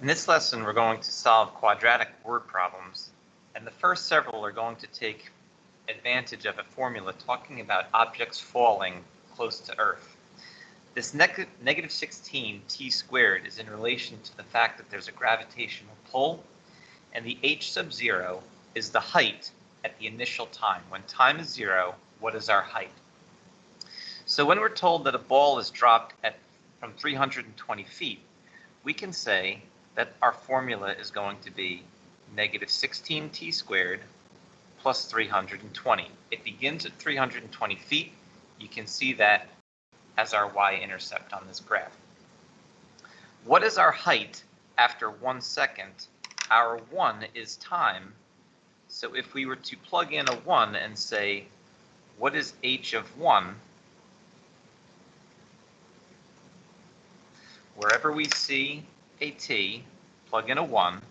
In this lesson, we're going to solve quadratic word problems, and the first several are going to take advantage of a formula talking about objects falling close to Earth. This negative 16 t squared is in relation to the fact that there's a gravitational pull, and the h sub 0 is the height at the initial time. When time is 0, what is our height? So when we're told that a ball is dropped from 320 feet, we can say that our formula is going to be negative 16 t squared plus 320. It begins at 320 feet. You can see that as our y-intercept on this graph. What is our height after 1 second? Our 1 is time. So if we were to plug in a 1 and say, what is h of 1? Wherever we see a t, plug in a 1.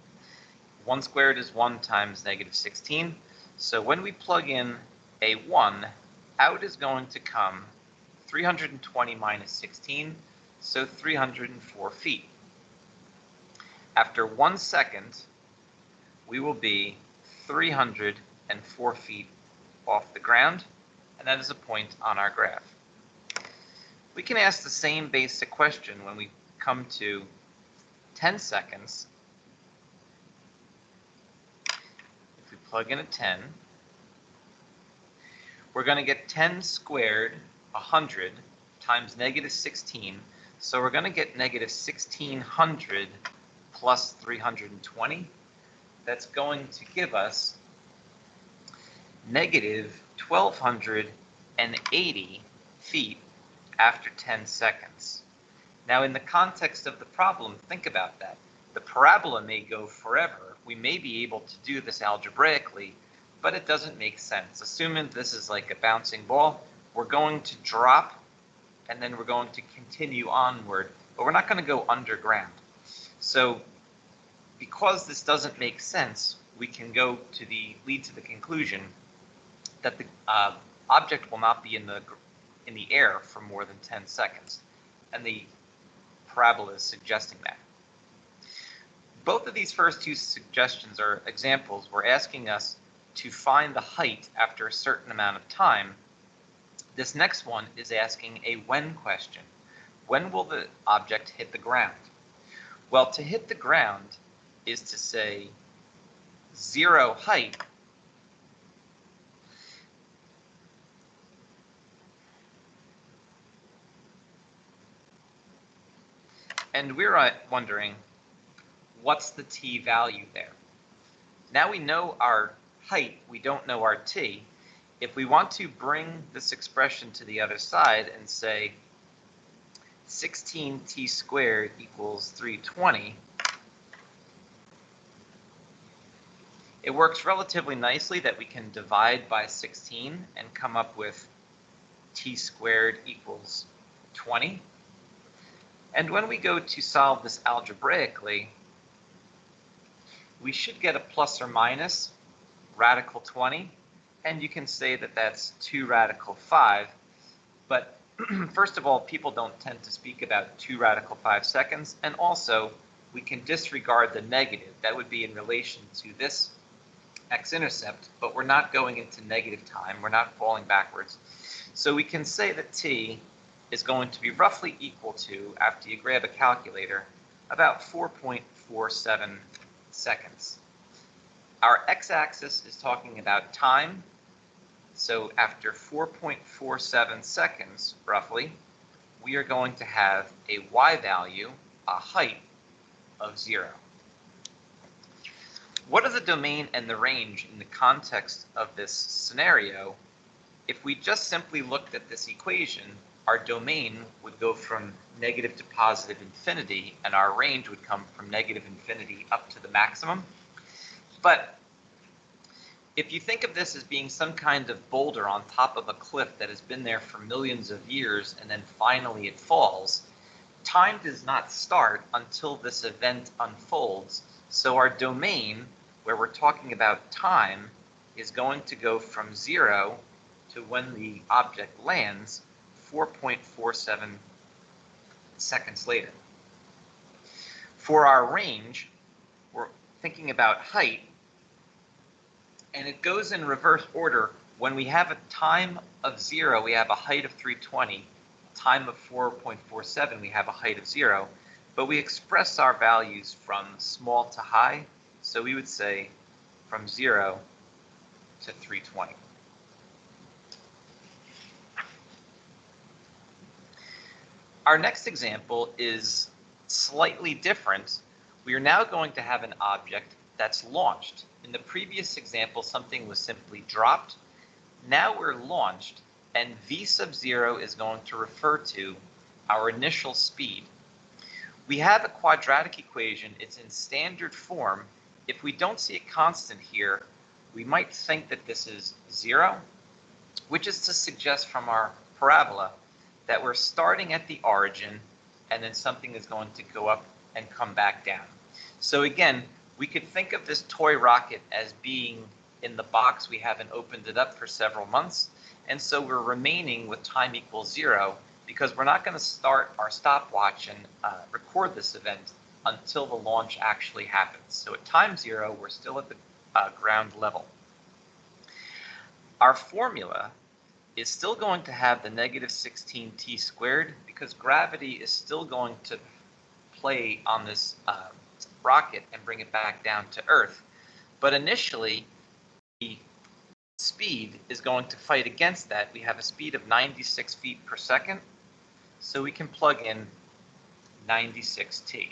1 squared is 1 times negative 16. So when we plug in a 1, out is going to come 320 minus 16, so 304 feet. After 1 second, we will be 304 feet off the ground, and that is a point on our graph. We can ask the same basic question when we come to 10 seconds. If we plug in a 10, we're going to get 10 squared, 100, times negative 16. So we're going to get negative 1600 plus 320. That's going to give us negative 1280 feet after 10 seconds. Now, in the context of the problem, think about that. The parabola may go forever. We may be able to do this algebraically, but it doesn't make sense. Assuming this is like a bouncing ball, we're going to drop, and then we're going to continue onward, but we're not going to go underground. So, because this doesn't make sense, we can lead to the conclusion that the object will not be in the air for more than 10 seconds, and the parabola is suggesting that. Both of these first two suggestions are examples. We're asking us to find the height after a certain amount of time. This next one is asking a when question. When will the object hit the ground? Well, to hit the ground is to say 0 height and we're wondering, what's the t value there? Now we know our height, we don't know our t. If we want to bring this expression to the other side and say 16t squared equals 320, it works relatively nicely that we can divide by 16 and come up with t squared equals 20. And when we go to solve this algebraically, we should get a plus or minus radical 20, and you can say that that's 2 radical 5. But first of all, people don't tend to speak about 2 radical 5 seconds, and also we can disregard the negative. That would be in relation to this x-intercept, but we're not going into negative time. We're not falling backwards. So we can say that t is going to be roughly equal to, after you grab a calculator, about 4.47 seconds. Our x-axis is talking about time, so after 4.47 seconds, roughly, we are going to have a y value, a height, of 0. What are the domain and the range in the context of this scenario? If we just simply looked at this equation, our domain would go from negative to positive infinity, and our range would come from negative infinity up to the maximum. But if you think of this as being some kind of boulder on top of a cliff that has been there for millions of years and then finally it falls, time does not start until this event unfolds. So our domain, where we're talking about time, is going to go from 0 to when the object lands 4.47 seconds later. For our range, we're thinking about height, and it goes in reverse order. When we have a time of 0, we have a height of 320. Time of 4.47, we have a height of 0. But we express our values from small to high, so we would say from 0 to 320. Our next example is slightly different. We are now going to have an object that's launched. In the previous example, something was simply dropped. Now we're launched, and v sub 0 is going to refer to our initial speed. We have a quadratic equation. It's in standard form. If we don't see a constant here, we might think that this is 0, which is to suggest from our parabola that we're starting at the origin, and then something is going to go up and come back down. So again, we could think of this toy rocket as being in the box. We haven't opened it up for several months, and so we're remaining with time equals 0 because we're not going to start our stopwatch and record this event until the launch actually happens. So at time 0, we're still at the ground level. Our formula is still going to have the negative 16t squared because gravity is still going to play on this rocket and bring it back down to Earth. But initially, the speed is going to fight against that. We have a speed of 96 feet per second, so we can plug in 96t.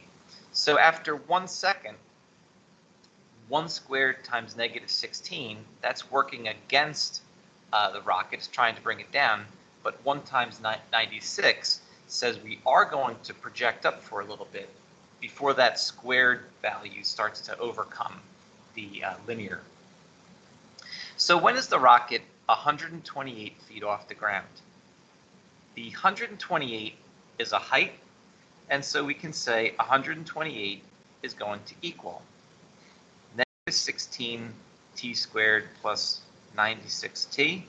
So after 1 second, 1 squared times negative 16, that's working against the rocket. It's trying to bring it down, but 1 times 96 says we are going to project up for a little bit before that squared value starts to overcome the linear. So when is the rocket 128 feet off the ground? The 128 is a height, and so we can say 128 is going to equal negative 16t squared plus 96t.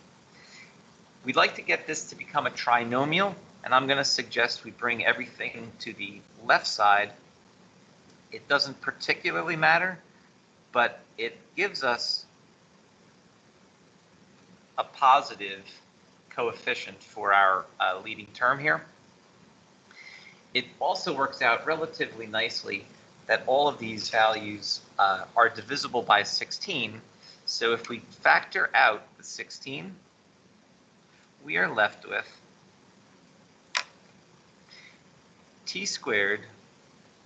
We'd like to get this to become a trinomial, and I'm going to suggest we bring everything to the left side. It doesn't particularly matter, but it gives us a positive coefficient for our leading term here. It also works out relatively nicely that all of these values are divisible by 16. So if we factor out the 16, we are left with t squared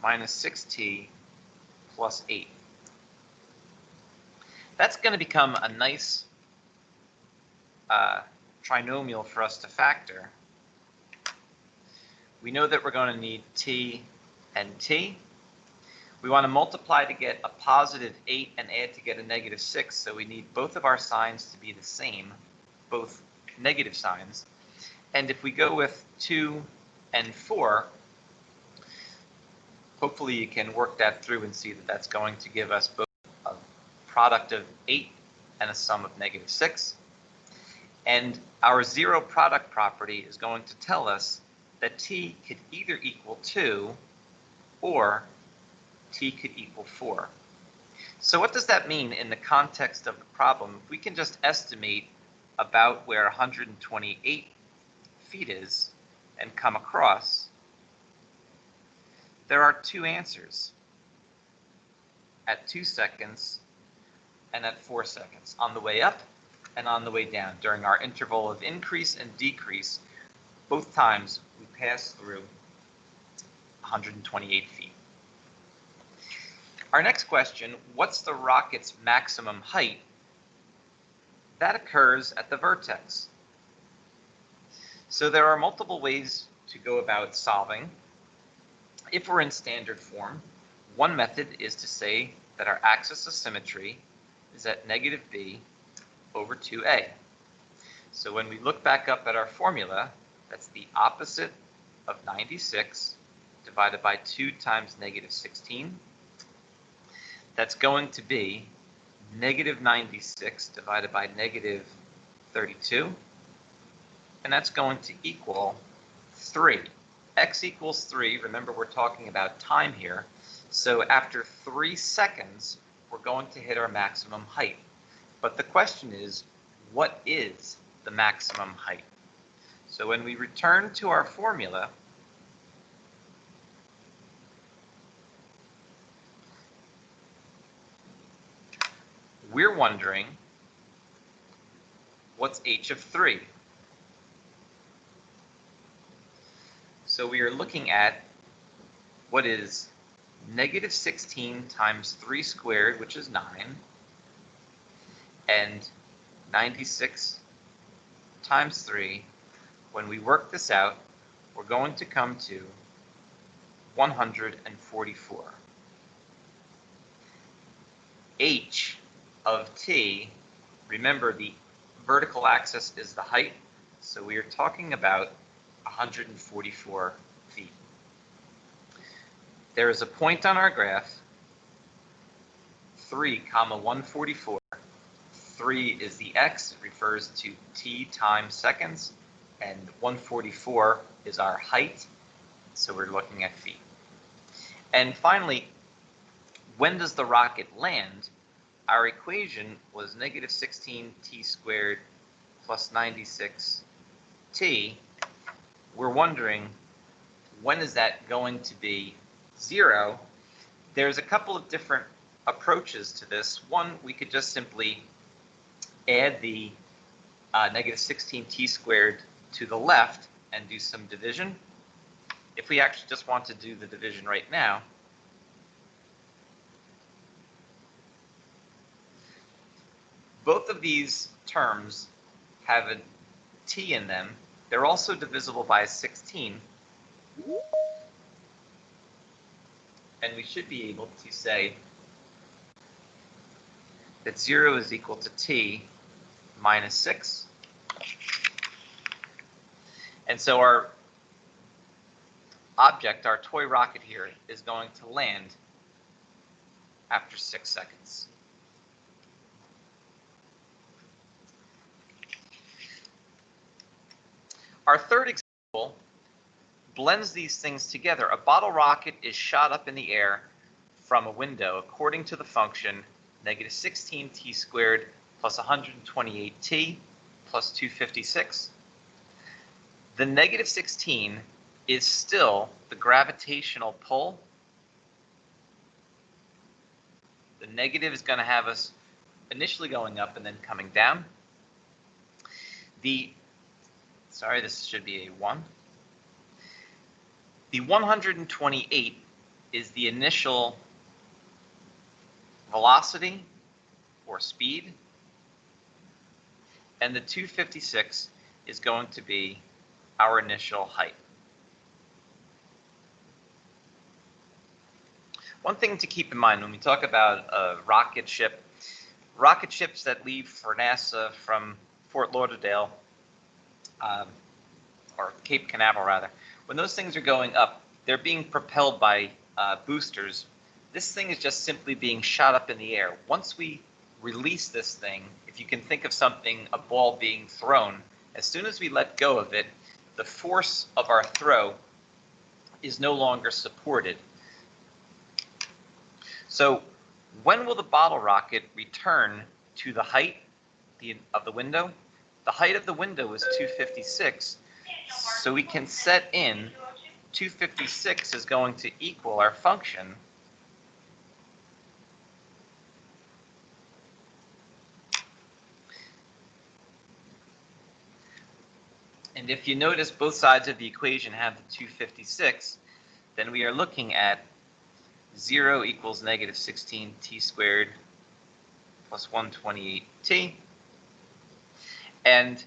minus 6t plus 8. That's going to become a nice trinomial for us to factor. We know that we're going to need t and t. We want to multiply to get a positive 8 and add to get a negative 6, so we need both of our signs to be the same, both negative signs. And if we go with 2 and 4, hopefully you can work that through and see that that's going to give us both a product of 8 and a sum of negative 6. And our zero product property is going to tell us that t could either equal 2 or t could equal 4. So what does that mean in the context of the problem? If we can just estimate about where 128 feet is and come across, there are 2 answers at 2 seconds and at 4 seconds, on the way up and on the way down. During our interval of increase and decrease, both times we pass through 128 feet. Our next question, what's the rocket's maximum height? That occurs at the vertex. So there are multiple ways to go about solving. If we're in standard form, one method is to say that our axis of symmetry is at negative b over 2a. So when we look back up at our formula, that's the opposite of 96 divided by 2 times negative 16. That's going to be negative 96 divided by negative 32. And that's going to equal 3. X equals 3. Remember, we're talking about time here. So after 3 seconds, we're going to hit our maximum height. But the question is, what is the maximum height? So when we return to our formula, we're wondering, what's h of 3? So we are looking at what is negative 16 times 3 squared, which is 9, and 96 times 3. When we work this out, we're going to come to 144. H of t, remember the vertical axis is the height, so we are talking about 144 feet. There is a point on our graph, 3, 144. 3 is the x, it refers to t times seconds, and 144 is our height, so we're looking at feet. And finally, when does the rocket land? Our equation was negative 16t squared plus 96t. We're wondering, when is that going to be 0? There's a couple of different approaches to this. One, we could just simply add the negative 16t squared to the left and do some division. If we actually just want to do the division right now, both of these terms have a t in them. They're also divisible by 16. And we should be able to say that 0 is equal to t minus 6. And so our object, our toy rocket here, is going to land after 6 seconds. Our third example blends these things together. A bottle rocket is shot up in the air from a window according to the function negative 16t squared plus 128t plus 256. The negative 16 is still the gravitational pull. The negative is going to have us initially going up and then coming down. Sorry, this should be a 1. The 128 is the initial velocity or speed, and the 256 is going to be our initial height. One thing to keep in mind when we talk about a rocket ships that leave for NASA from Fort Lauderdale, or Cape Canaveral rather, when those things are going up, they're being propelled by boosters. This thing is just simply being shot up in the air. Once we release this thing, if you can think of something, a ball being thrown, as soon as we let go of it, the force of our throw is no longer supported. So when will the bottle rocket return to the height of the window? The height of the window is 256, so we can set in 256 is going to equal our function and if you notice both sides of the equation have the 256, then we are looking at 0 equals negative 16t squared plus 128t. And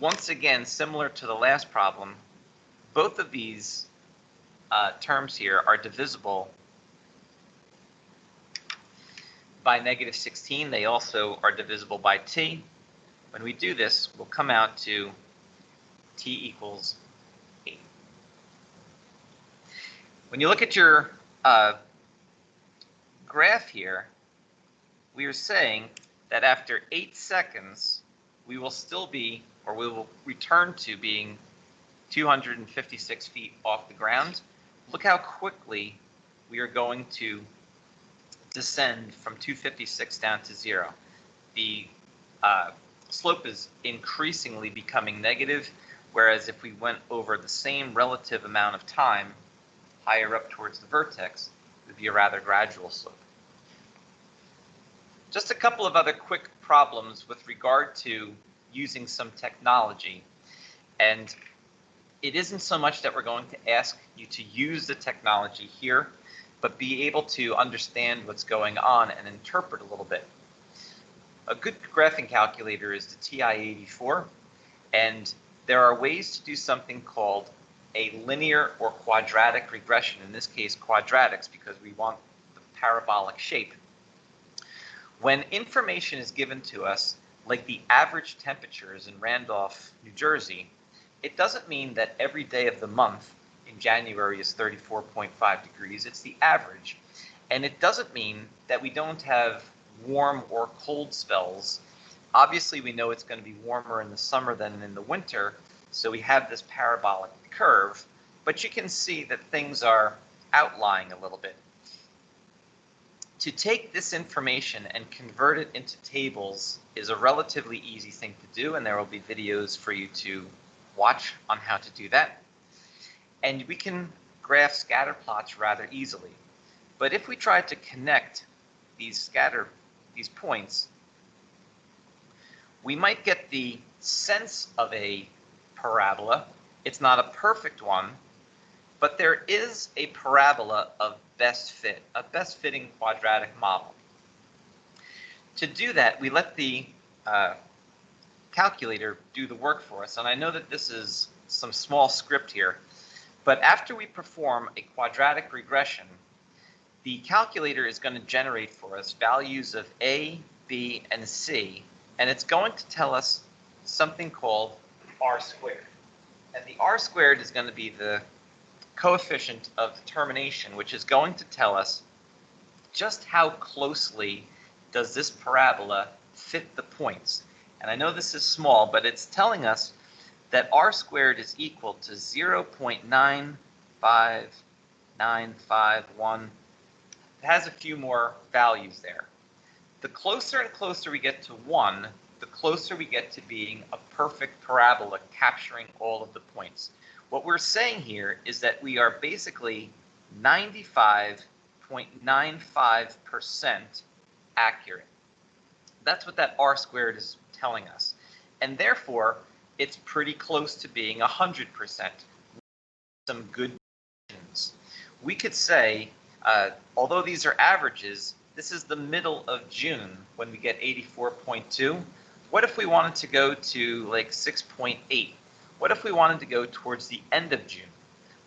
once again, similar to the last problem, both of these terms here are divisible by negative 16. They also are divisible by t. When we do this, we'll come out to t equals 8. When you look at your graph here, we are saying that after 8 seconds, we will still be, or we will return to being 256 feet off the ground. Look how quickly we are going to descend from 256 down to 0. The slope is increasingly becoming negative, whereas if we went over the same relative amount of time higher up towards the vertex, it would be a rather gradual slope. Just a couple of other quick problems with regard to using some technology. And it isn't so much that we're going to ask you to use the technology here, but be able to understand what's going on and interpret a little bit. A good graphing calculator is the TI-84, and there are ways to do something called a linear or quadratic regression, in this case quadratics, because we want the parabolic shape. When information is given to us, like the average temperatures in Randolph, New Jersey, it doesn't mean that every day of the month in January is 34.5 degrees. It's the average. And it doesn't mean that we don't have warm or cold spells. Obviously, we know it's going to be warmer in the summer than in the winter, so we have this parabolic curve, but you can see that things are outlying a little bit. To take this information and convert it into tables is a relatively easy thing to do, and there will be videos for you to watch on how to do that. And we can graph scatter plots rather easily. But if we try to connect these points, we might get the sense of a parabola. It's not a perfect one, but there is a parabola of best fit, a best fitting quadratic model. To do that, we let the calculator do the work for us. And I know that this is some small script here, but after we perform a quadratic regression, the calculator is going to generate for us values of A, B, and C, and it's going to tell us something called R squared. And the R squared is going to be the coefficient of determination, which is going to tell us just how closely does this parabola fit the points. And I know this is small, but it's telling us that R squared is equal to 0.95951. It has a few more values there. The closer and closer we get to 1, the closer we get to being a perfect parabola capturing all of the points. What we're saying here is that we are basically 95.95% accurate. That's what that R squared is telling us. And therefore, it's pretty close to being 100%. Some good predictions. We could say, although these are averages, this is the middle of June when we get 84.2. What if we wanted to go to like 6.8? What if we wanted to go towards the end of June?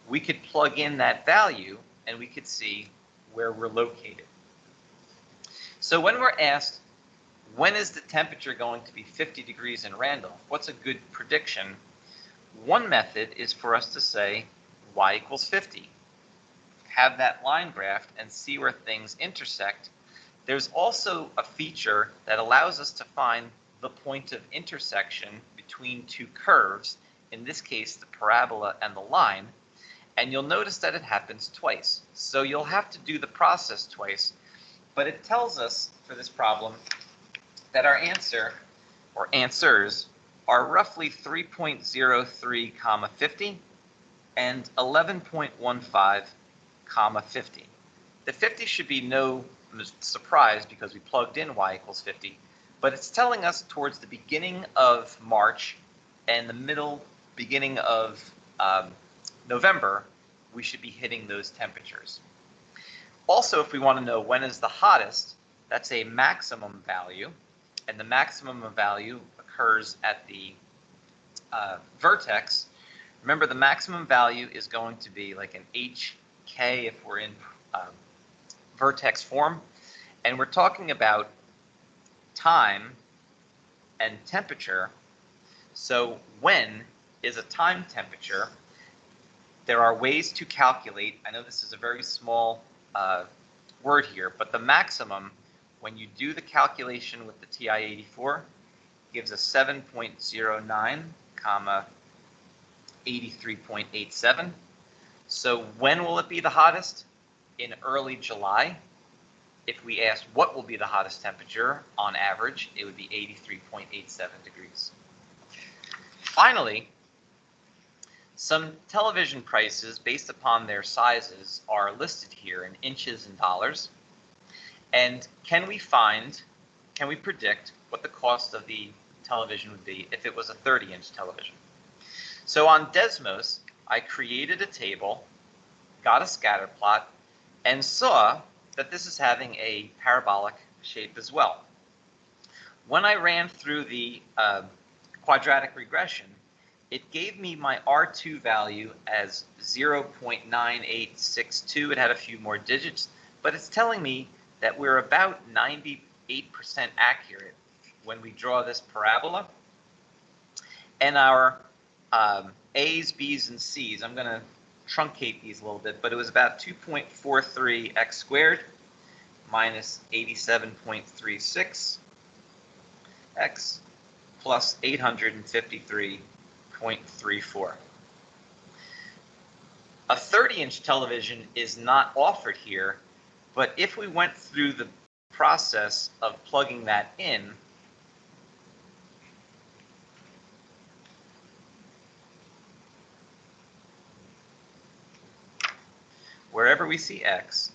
We could plug in that value and we could see where we're located. So when we're asked, when is the temperature going to be 50 degrees in Randolph? What's a good prediction? One method is for us to say y equals 50. Have that line graphed and see where things intersect. There's also a feature that allows us to find the point of intersection between two curves, in this case the parabola and the line, and you'll notice that it happens twice. So you'll have to do the process twice, but it tells us for this problem that our answer, or answers, are roughly 3.03, 50 and 11.15, 50. The 50 should be no surprise because we plugged in y equals 50, but it's telling us towards the beginning of March and the beginning of November, we should be hitting those temperatures. Also, if we want to know when is the hottest, that's a maximum value, and the maximum value occurs at the vertex. Remember, the maximum value is going to be like an HK if we're in vertex form, and we're talking about time and temperature. So when is a time temperature? There are ways to calculate. I know this is a very small word here, but the maximum, when you do the calculation with the TI-84, gives us 7.09, 83.87. So when will it be the hottest? in early July, if we asked what will be the hottest temperature on average, it would be 83.87 degrees. Finally, some television prices based upon their sizes are listed here in inches and dollars. And can we predict what the cost of the television would be if it was a 30-inch television? So on Desmos, I created a table, got a scatter plot, and saw that this is having a parabolic shape as well. When I ran through the quadratic regression, it gave me my R2 value as 0.9862. It had a few more digits, but it's telling me that we're about 98% accurate when we draw this parabola. And our A's, B's, and C's, I'm going to truncate these a little bit, but it was about 2.43 x squared minus 87.36 x plus 853.34. A 30-inch television is not offered here, but if we went through the process of plugging that in, wherever we see x,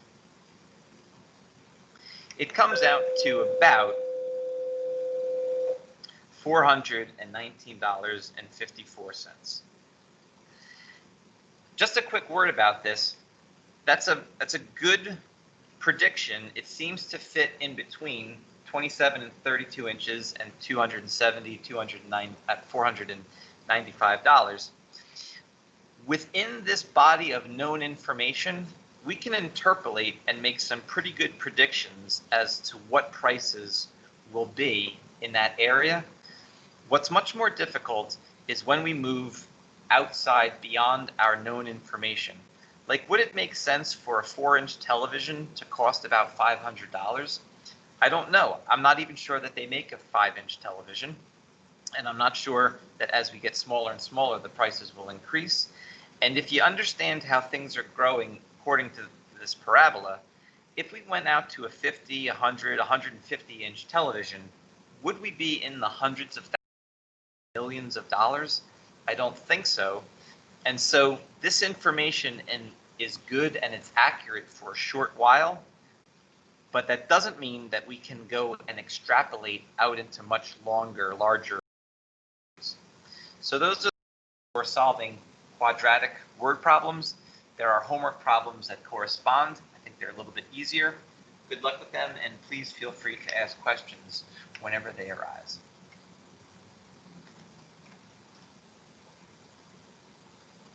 it comes out to about $419.54. Just a quick word about this. That's a good prediction. It seems to fit in between 27 and 32 inches and 270, 209 at $495. Within this body of known information, we can interpolate and make some pretty good predictions as to what prices will be in that area. What's much more difficult is when we move outside beyond our known information. Like, would it make sense for a 4-inch television to cost about $500? I don't know. I'm not even sure that they make a 5-inch television. And I'm not sure that as we get smaller and smaller, the prices will increase. And if you understand how things are growing according to this parabola, if we went out to a 50, 100, 150-inch television, would we be in the hundreds of thousands, millions of dollars? I don't think so. And so this information is good and it's accurate for a short while, but that doesn't mean that we can go and extrapolate out into much longer, larger. So those are for solving quadratic word problems. There are homework problems that correspond. I think they're a little bit easier. Good luck with them, and please feel free to ask questions whenever they arise.